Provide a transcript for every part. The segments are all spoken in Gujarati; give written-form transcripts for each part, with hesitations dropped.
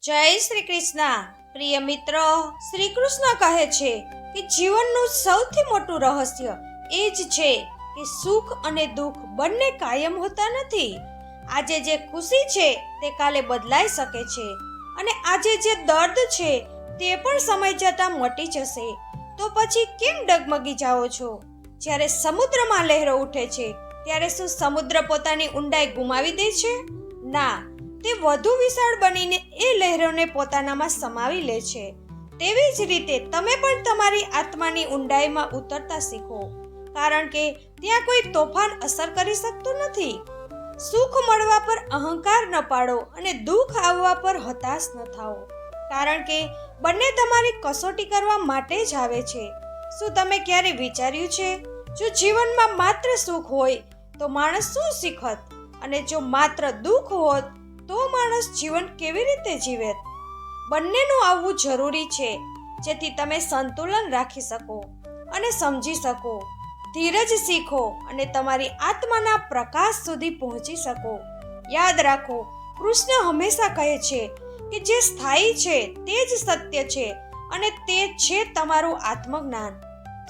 જય શ્રી કૃષ્ણ. પ્રિય મિત્રો, શ્રી કૃષ્ણ કહે છે કે જીવનનું સૌથી મોટું રહસ્ય એ જ છે કે સુખ અને દુઃખ બંને કાયમ હોતા નથી. આજે જે ખુશી છે તે કાલે બદલાઈ શકે છે અને આજે જે દર્દ છે તે પણ સમય જતાં મટી જશે. તો પછી કેમ ડગમગી જાઓ છો? જ્યારે સમુદ્રમાં લહેરો ઉઠે છે ત્યારે શું સમુદ્ર પોતાની ઊંડાઈ ગુમાવી દે છે? ના, તે વધુ વિશાળ બનીને એ લહેરોને પોતાનામાં સમાવી લે છે. તેવી જ રીતે તમે પણ તમારી આત્માની ઊંડાઈમાં ઉતરતા શીખો, કારણ કે ત્યાં કોઈ તોફાન અસર કરી શકતું નથી. સુખ મળવા પર અહંકાર ન પાડો અને દુઃખ આવવા પર હતાશ ન થાઓ, કારણ કે બંને તમારી કસોટી કરવા માટે જ આવે છે. શું તમે ક્યારે વિચાર્યું છે, જો જીવનમાં માત્ર સુખ હોય તો માણસ શું શીખત, અને જો માત્ર દુઃખ હોત તો માણસ જીવન કેવી રીતે જીવેત? બંનેનું આવવું જરૂરી છે, જેથી તમે સંતુલન રાખી શકો અને સમજી શકો, ધીરજ શીખો અને તમારી આત્માના પ્રકાશ સુધી પહોંચી શકો. યાદ રાખો, કૃષ્ણ હંમેશા કહે છે કે જે સ્થાયી છે તે જ સત્ય છે અને તે છે તમારું આત્મજ્ઞાન.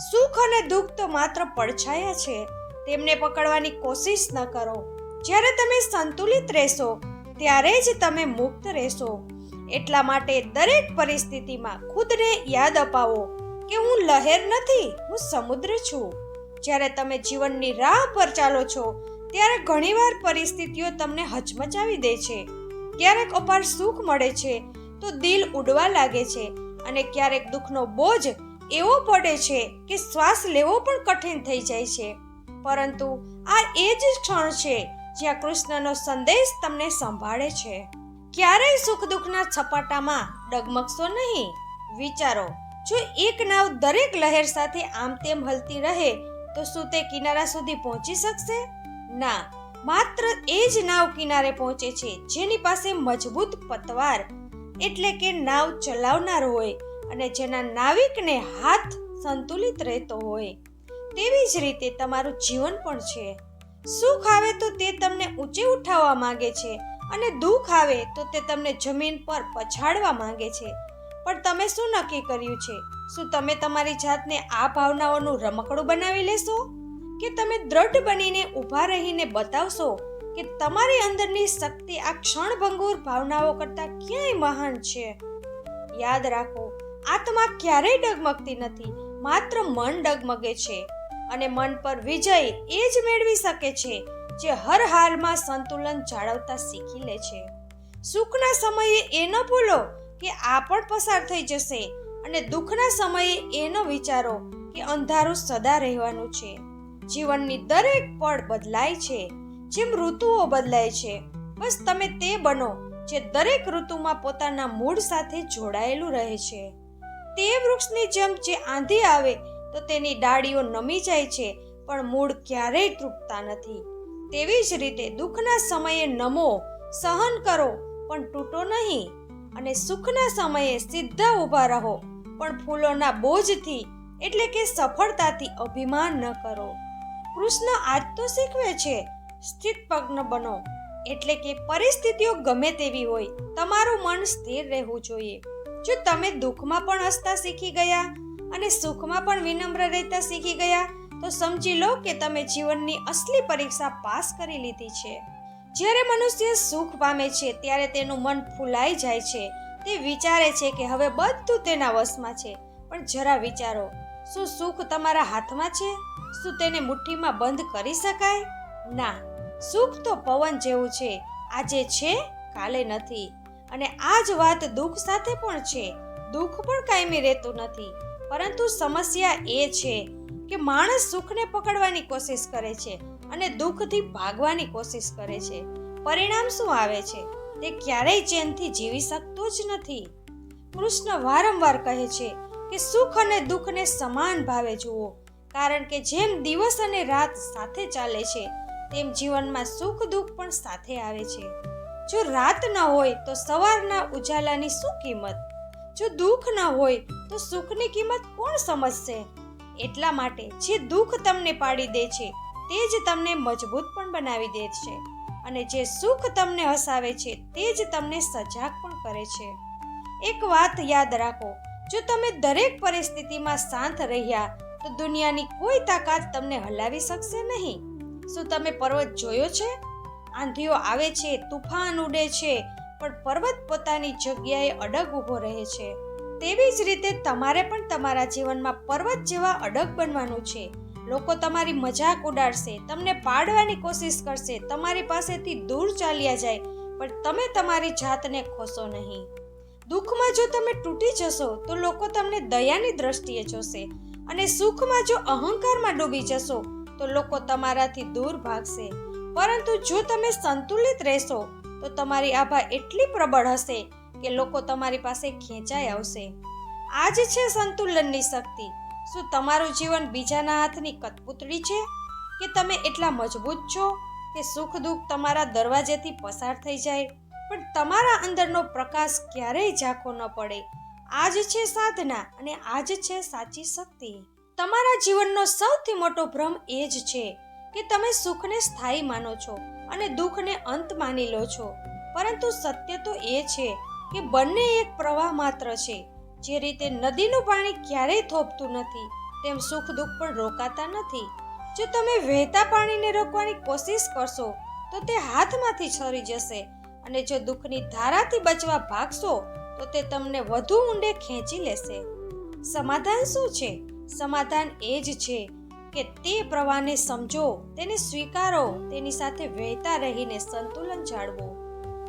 સુખ અને દુઃખ તો માત્ર પડછાયા છે, તેમને પકડવાની કોશિશ ન કરો. જ્યારે તમે સંતુલિત રહેશો ત્યારે જ તમે મુક્ત રહેશો. એટલા માટે દરેક પરિસ્થિતિમાં ખુદને યાદ અપાવો કે હું લહેર નથી, હું સમુદ્ર છું. જ્યારે તમે જીવનની રાહ પર ચાલો છો ત્યારે ઘણીવાર પરિસ્થિતિઓ તમને હચમચાવી દે છે. ક્યારેક અપાર સુખ મળે છે તો દિલ ઉડવા લાગે છે, અને ક્યારેક દુઃખનો બોજ એવો પડે છે કે શ્વાસ લેવો પણ કઠિન થઈ જાય છે. પરંતુ આ એ જ ક્ષણ છે જ્યાં કૃષ્ણનો સંદેશ તમને સંભાળે છે. ક્યારેય સુખ દુઃખના છપાટામાં ડગમગશો નહીં. વિચારો, જો એક નાવ દરેક લહેર સાથે આમ તેમ હલતી રહે તો શું તે કિનારા સુધી પહોંચી શકશે? ના, માત્ર એ જ નાવ કિનારે પહોંચે છે જેની પાસે મજબૂત પતવાર એટલે કે નાવ ચલાવનાર હોય અને જેના નાવિકને હાથ સંતુલિત રહેતો હોય. તેવી જ રીતે તમારું જીવન પણ છે. સુખ આવે તો તે તમને ઊંચે ઉઠાવવા માંગે છે અને દુઃખ આવે તો તે તમને જમીન પર પછાડવા માંગે છે. પણ તમે શું નક્કી કર્યું છે? શું તમે તમારી જાતને આ ભાવનાઓનું રમકડું બનાવી લેશો, કે તમે દ્રઢ બનીને ઊભા રહીને બતાવશો કે તમારી અંદરની શક્તિ આ ક્ષણભંગુર ભાવનાઓ કરતાં ક્યાંય મહાન છે? યાદ રાખો, આત્મા ક્યારેય ડગમગતી નથી, માત્ર મન ડગમગે છે. અને મન પર વિજય એ જ મેળવી શકે છે જે હર હાલમાં સંતુલન જાળવતા શીખી લે છે. સુખના સમયે એ ન ભૂલો કે આ પણ પસાર થઈ જશે, અને દુઃખના સમયે એ ન વિચારો કે અંધારું સદા રહેવાનું છે. જીવનની દરેક પળ બદલાય છે, જેમ ઋતુઓ બદલાય છે. બસ તમે તે બનો જે દરેક ઋતુમાં પોતાના મૂળ સાથે જોડાયેલું રહે છે. તે વૃક્ષની જેમ જે આંધી આવે તો તેની ડાળીઓ નમી જાય છે, પણ મૂળ ક્યારેય તૂટતા નથી. તેવી જ રીતે દુઃખના સમયે નમો, સહન કરો પણ તૂટો નહીં, અને સુખના સમયે સીધા ઊભા રહો પણ ફૂલોના બોજથી એટલે કે સફળતાથી અભિમાન ન કરો. કૃષ્ણ આજ તો શીખવે છે, સ્થિતપ્રજ્ઞ બનો, એટલે કે પરિસ્થિતિઓ ગમે તેવી હોય તમારું મન સ્થિર રહેવું જોઈએ. જો તમે દુઃખમાં પણ હસતા શીખી ગયા અને સુખમાં પણ વિનમ્ર રહેતા શીખી ગયા તો સમજી લો કે તમે જીવનની અસલી પરીક્ષા પાસ કરી લીધી છે. જ્યારે મનુષ્ય સુખ પામે છે ત્યારે તેનું મન ફૂલાઈ જાય છે. તે વિચારે છે કે હવે બધું તેના વશમાં છે. પણ જરા વિચારો, શું સુખ તમારા હાથમાં છે? શું તેને મુઠ્ઠીમાં બંધ કરી શકાય? ના, સુખ તો પવન જેવું છે, આજે છે કાલે નથી. અને આ જ વાત દુઃખ સાથે પણ છે. દુઃખ પણ કાયમી રહેતું નથી, પરંતુ સમસ્યા એ છે કે માણસ સુખને પકડવાની કોશિશ કરે છે અને દુઃખથી ભાગવાની કોશિશ કરે છે. પરિણામ શું આવે છે? તે ક્યારેય ચેનથી જીવી શકતો જ નથી. કૃષ્ણ વારંવાર કહે છે કે સુખ અને દુઃખને સમાન ભાવે જુઓ, કારણ કે જેમ દિવસ અને રાત સાથે ચાલે છે તેમ જીવનમાં સુખ દુઃખ પણ સાથે આવે છે. જો રાત ન હોય તો સવારના ઉજાલાની શું કિંમત? જો દુઃખ ન હોય તો સુખની કિંમત કોણ સમજશે? એટલા માટે જે દુઃખ તમને પાડી દે છે તે જ તમને મજબૂત પણ બનાવી દે છે. અને જે સુખ તમને હસાવે છે તે જ તમને સજાગ પણ કરે છે. એક વાત યાદ રાખો, જો તમે દરેક પરિસ્થિતિમાં શાંત રહ્યા તો દુનિયાની કોઈ તાકાત તમને હલાવી શકશે નહીં. શું તમે પર્વત જોયો છે? આંધીઓ આવે છે, તુફાન ઉડે છે, પણ પર્વત પોતાની જગ્યાએ અડગ ઊભો રહે છે. તેવી જ રીતે તમારે પણ તમારા જીવનમાં પર્વત જેવા અડગ બનવાનું છે. લોકો તમારી મજાક ઉડાડશે, તમને પાડવાની કોશિશ કરશે, તમારી પાસેથી દૂર ચાલ્યા જાય, પણ તમે તમારી જાતને ખોશો નહીં. દુઃખમાં જો તમે તૂટી જશો તો લોકો તમને દયાની દ્રષ્ટિએ જોશે, અને સુખમાં જો અહંકારમાં ડૂબી જશો તો લોકો તમારાથી દૂર ભાગશે. પરંતુ જો તમે સંતુલિત રહેશો તો તમારી આભા એટલી પ્રબળ હશે કે લોકો તમારી પાસે ખેંચાઈ આવશે. આ જ છે સંતુલનની શક્તિ. શું તમારું જીવન બીજાના હાથની કઠપૂતળી છે, કે તમે એટલા મજબૂત છો કે સુખ દુઃખ તમારા દરવાજેથી પસાર થઈ જાય પણ તમારા અંદરનો પ્રકાશ ક્યારેય ઝાંખો ન પડે? આ જ છે સાધના, અને આ જ છે સાચી શક્તિ. તમારા જીવનનો સૌથી મોટો ભ્રમ એ જ છે કે તમે સુખને સ્થાયી માનો છો અને દુઃખને અંત માની લો છો. પરંતુ સત્ય તો એ છે કે બંને એક પ્રવાહ માત્ર છે. જે રીતે નદીનું પાણી ક્યારેય થોભતું નથી, તેમ સુખ દુઃખ પણ રોકાતા નથી. જો તમે વહેતા પાણીને રોકવાની કોશિશ કરશો તો તે હાથમાંથી છરી જશે, અને જો દુઃખની ધારાથી બચવા ભાગશો તો તે તમને વધુ ઊંડે ખેંચી લેશે. સમાધાન શું છે? સમાધાન એ જ છે કે તે પ્રવાહને સમજો, તેને સ્વીકારો, તેની સાથે વહેતા રહીને સંતુલન જાળવો.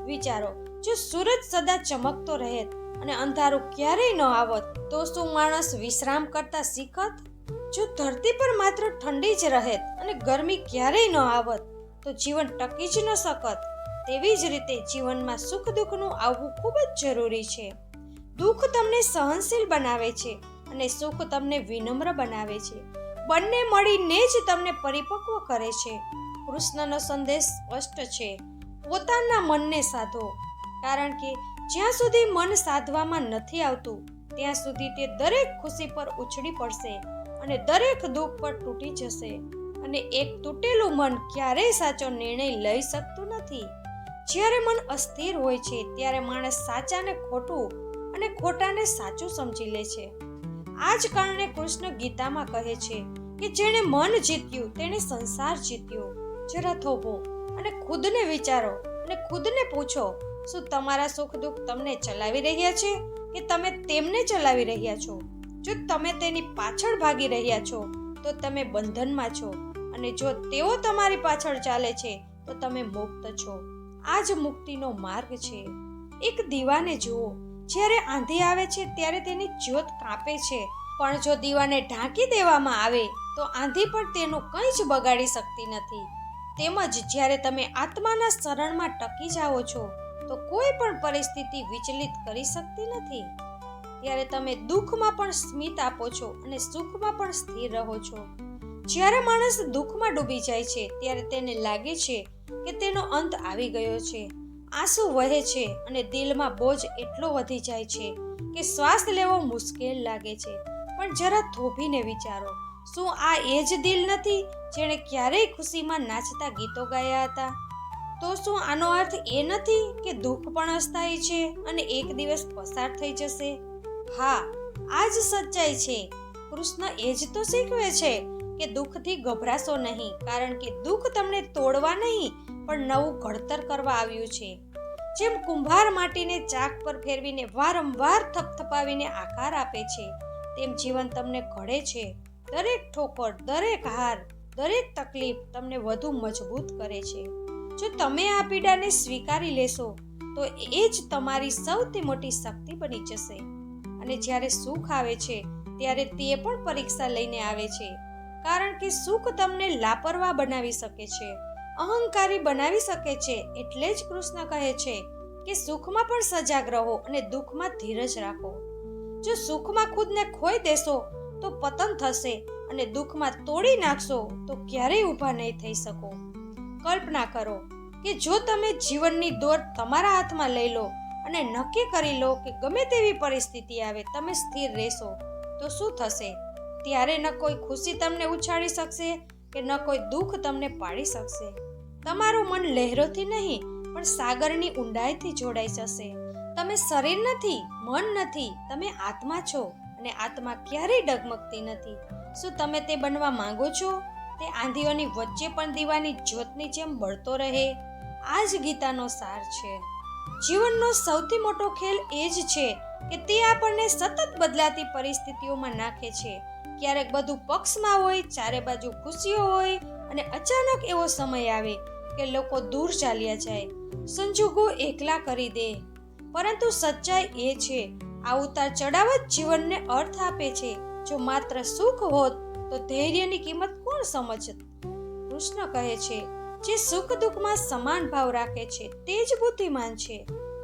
વિચારો, જો સૂરજ સદા ચમકતો રહેત અને અંધારું ક્યારેય ન આવત તો શું માણસ વિશ્રામ કરતા શીખત? જો ધરતી પર માત્ર ઠંડી જ રહેત અને ગરમી ક્યારેય ન આવત તો જીવન ટકી જ ન શકત. તેવી જ રીતે જીવનમાં સુખ દુઃખનું આવવું ખૂબ જ જરૂરી છે. દુઃખ તમને સહનશીલ બનાવે છે અને સુખ તમને વિનમ્ર બનાવે છે. બંને મળીને જ તમને પરિપક્વ કરે છે. કૃષ્ણનો સંદેશ સ્પષ્ટ છે: પોતાના મનને સાધો, કારણ કે જ્યાં સુધી મન સાધવામાં નથી આવતું ત્યાં સુધી તે દરેક ખુશી પર ઉછળી પડશે અને દરેક દુઃખ પર તૂટી જશે. અને એક તૂટેલું મન ક્યારેય સાચો નિર્ણય લઈ શકતું નથી. જ્યારે મન અસ્થિર હોય છે ત્યારે માણસ સાચાને ખોટું અને ખોટાને સાચું સમજી લે છે. આ જ કારણે કૃષ્ણ ગીતામાં કહે છે કે જેણે મન જીત્યું તેણે સંસાર જીત્યો. જરા થોભો અને ખુદને વિચારો અને ખુદને પૂછો, શું તમારા સુખ દુઃખ તમને ચલાવી રહ્યા છે કે તમે તેમને ચલાવી રહ્યા છો? જો તમે તેની પાછળ ભાગી રહ્યા છો તો તમે બંધનમાં છો, અને જો તેઓ તમારી પાછળ ચાલે છે તો તમે મુક્ત છો. આ જ મુક્તિનો માર્ગ છે. એક દીવાને જુઓ, જ્યારે આંધી આવે છે ત્યારે તેની જ્યોત કાપે છે, પણ જો દીવાને ઢાંકી દેવામાં આવે તો આંધી પણ તેનું કંઈ જ બગાડી શકતી નથી. તેમજ જ્યારે તમે આત્માના શરણમાં ટકી જાઓ છો તો કોઈ પણ પરિસ્થિતિ વિચલિત કરી શકતી નથી. ત્યારે તમે દુઃખમાં પણ સ્મિત આપો છો અને સુખમાં પણ સ્થિર રહો છો. જ્યારે માણસ દુઃખમાં ડૂબી જાય છે ત્યારે તેને લાગે છે કે તેનો અંત આવી ગયો છે. આંસુ વહે છે અને દિલમાં બોજ એટલો વધી જાય છે કે શ્વાસ લેવો મુશ્કેલ લાગે છે. પણ જરા થોભીને વિચારો, શું આ એ જ દિલ નથી જેણે ક્યારેય ખુશીમાં નાચતા ગીતો ગાયા હતા? તો શું આનો અર્થ એ નથી કે દુઃખ પણ અસ્થાયી છે અને એક દિવસ પસાર થઈ જશે? હા, આ જ સચ્ચાઈ છે. કૃષ્ણ એ જ તો શીખવે છે કે દુઃખથી ગભરાશો નહીં, કારણ કે દુઃખ તમને તોડવા નહીં પણ નવું ઘડતર કરવા આવ્યું છે. જેમ કુંભાર માટીને ચાક પર ફેરવીને વારંવાર થપથપાવીને આકાર આપે છે, તેમ જીવન તમને ઘડે છે. દરેક ઠોકર, દરેક હાર, દરેક તકલીફ તમને વધુ મજબૂત કરે છે. જો તમે આ પીડાને સ્વીકારી લેશો તો એ જ તમારી સૌથી મોટી શક્તિ બની જશે. અને જ્યારે સુખ આવે છે ત્યારે તે પણ પરીક્ષા લઈને આવે છે, કારણ કે સુખ તમને લાપરવાહ બનાવી શકે છે, અહંકારી બનાવી શકે છે. એટલે જ કૃષ્ણ કહે છે કે સુખમાં પણ સજાગ રહો અને દુઃખમાં ધીરજ રાખો. જો સુખમાં ખુદને ખોઈ દેશો તો પતન થશે, અને દુઃખમાં તોડી નાખશો તો ક્યારેય ઊભા નહીં થઈ શકો. કલ્પના કરો કે જો તમે જીવનની દોર તમારા હાથમાં લઈ લો અને નક્કી કરી લો કે ગમે તેવી પરિસ્થિતિ આવે તમે સ્થિર રહેશો, તો શું થશે? ત્યારે ન કોઈ ખુશી તમને ઉછાળી શકશે કે ન કોઈ દુઃખ તમને પાડી શકશે. તમારું મન લહેરોથી નહીં પણ સાગરની ઊંડાઈથી જોડાઈ જશે. તમે શરીર નથી, મન નથી, તમે આત્મા છો અને આત્મા ક્યારેય ડગમગતી નથી. શું તમે તે બનવા માંગો છો? તે આંધીઓની વચ્ચે પણ દીવાની જ્યોતની જેમ બળતો રહે. આ જ ગીતાનો સાર છે. જીવનનો સૌથી મોટો ખેલ એ જ છે કે તે આપણને સતત બદલાતી પરિસ્થિતિઓમાં નાખે છે. ક્યારેક બધું પક્ષમાં હોય, ચારે બાજુ ખુશીઓ હોય અને અચાનક એવો સમય આવે કે લોકો દૂર ચાલ્યા જાય, સંજોગો એકલા કરી દે. પરંતુ સચ્ચાઈ એ છે આ ઉતાર ચઢાવ જ જીવનને અર્થ આપે છે. જો માત્ર સુખ હોત તો ધૈર્યની કિંમત કોણ સમજત? કૃષ્ણ કહે છે જે સુખ દુઃખમાં સમાન ભાવ રાખે છે તે જ બુદ્ધિમાન છે.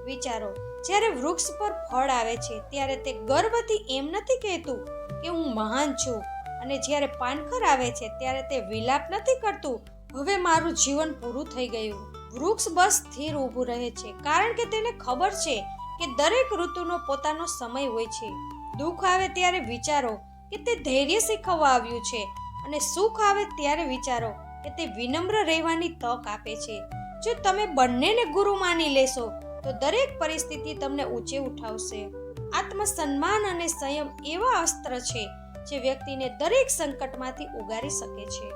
વિચારો, જ્યારે વૃક્ષ પર ફળ આવે છે ત્યારે તે ગર્વથી એમ નથી કહેતું કે હું મહાન છું, અને જ્યારે પાનખર આવે છે ત્યારે તે વિલાપ નથી કરતું હવે મારું જીવન પૂરું થઈ ગયું. વૃક્ષ બસ સ્થિર ઊભું રહે છે કારણ કે તેને ખબર છે કે દરેક ઋતુનો પોતાનો સમય હોય છે. દુઃખ આવે ત્યારે વિચારો કે તે ધૈર્ય શીખવવા આવ્યું છે, અને સુખ આવે ત્યારે વિચારો કે તે વિનમ્ર રહેવાની તક આપે છે. જો તમે બંનેને ગુરુ માની લેશો તો દરેક પરિસ્થિતિ તમને ઊંચે ઉઠાવશે. આત્મસન્માન અને સંયમ એવા અસ્ત્ર છે જે વ્યક્તિને દરેક સંકટમાંથી ઉગારી શકે છે.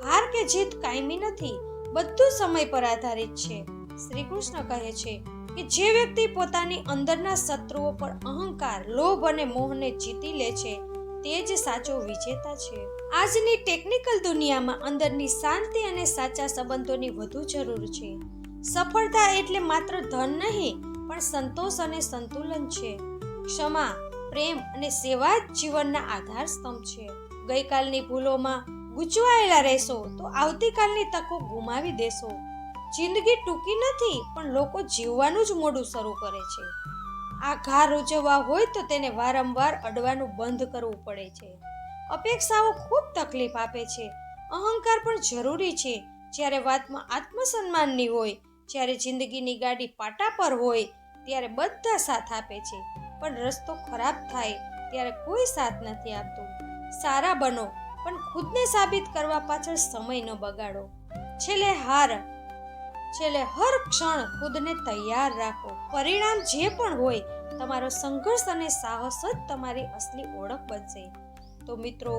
હાર કે જીત કાયમી નથી, બધું સમય પર આધારિત છે. શ્રી કૃષ્ણ કહે છે કે જે વ્યક્તિ પોતાની અંદરના શત્રુઓ પર અહંકાર, લોભ અને મોહને જીતી લે છે તે જ સાચો વિજેતા છે. આજની ટેકનિકલ દુનિયામાં અંદરની શાંતિ અને સાચા સંબંધોની વધુ જરૂર છે. સફળતા એટલે માત્ર ધન નહીં પણ સંતોષ અને સંતુલન છે. ક્ષમા, પ્રેમ અને સેવા જ જીવનના આધાર સ્તંભ છે. ગઈકાલની ભૂલોમાં ગૂંચવાયેલા રહેશો તો આવતીકાલની તકો ગુમાવી દેશો. જિંદગી ટૂંકી નથી પણ લોકો જીવવાનું જ મોડું શરૂ કરે છે. આ ઘા ઉજવવા હોય તો તેને વારંવાર અડવાનું બંધ કરવું પડે છે. અપેક્ષાઓ ખૂબ તકલીફ આપે છે. અહંકાર પણ જરૂરી છે જ્યારે વાતમાં આત્મસન્માનની હોય. જ્યારે જિંદગીની ગાડી પાટા પર હોય ત્યારે બધા સાથ આપે છે, પણ રસ્તો ખરાબ થાય ત્યારે કોઈ સાથ નથી આપતું. સારા બનો પણ ખુદને સાબિત કરવા પાછળ સમય ન બગાડો. છેલ્લે હર ક્ષણ ખુદને તૈયાર રાખો. પરિણામ જે પણ હોય, તમારો સંઘર્ષ અને સાહસ જ તમારી અસલી ઓળખ બનશે. તો મિત્રો,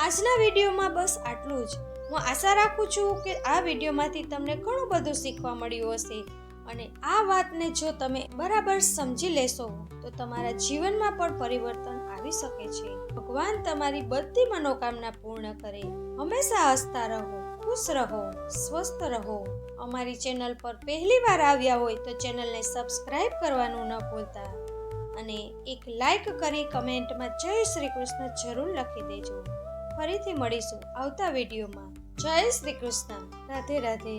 આજના વિડીયોમાં બસ આટલું જ. હું આશા રાખું છું કે આ વિડીયોમાંથી તમને ઘણું બધું શીખવા મળ્યું હશે, અને આ વાતને જો તમે બરાબર સમજી લેશો તો તમારા જીવનમાં પણ પરિવર્તન આવી શકે છે. ભગવાન તમારી બધી મનોકામના પૂર્ણ કરે. હંમેશા હસતા રહો, ખુશ રહો, સ્વસ્થ રહો. અમારી ચેનલ પર પહેલી વાર આવ્યા હોય તો ચેનલને સબસ્ક્રાઇબ કરવાનું ન ભૂલતા, અને એક લાઈક કરી કમેન્ટમાં જય શ્રી કૃષ્ણ જરૂર લખી દેજો. ફરીથી મળીશું આવતા વિડીયોમાં. જય શ્રી કૃષ્ણ. રાધે રાધે.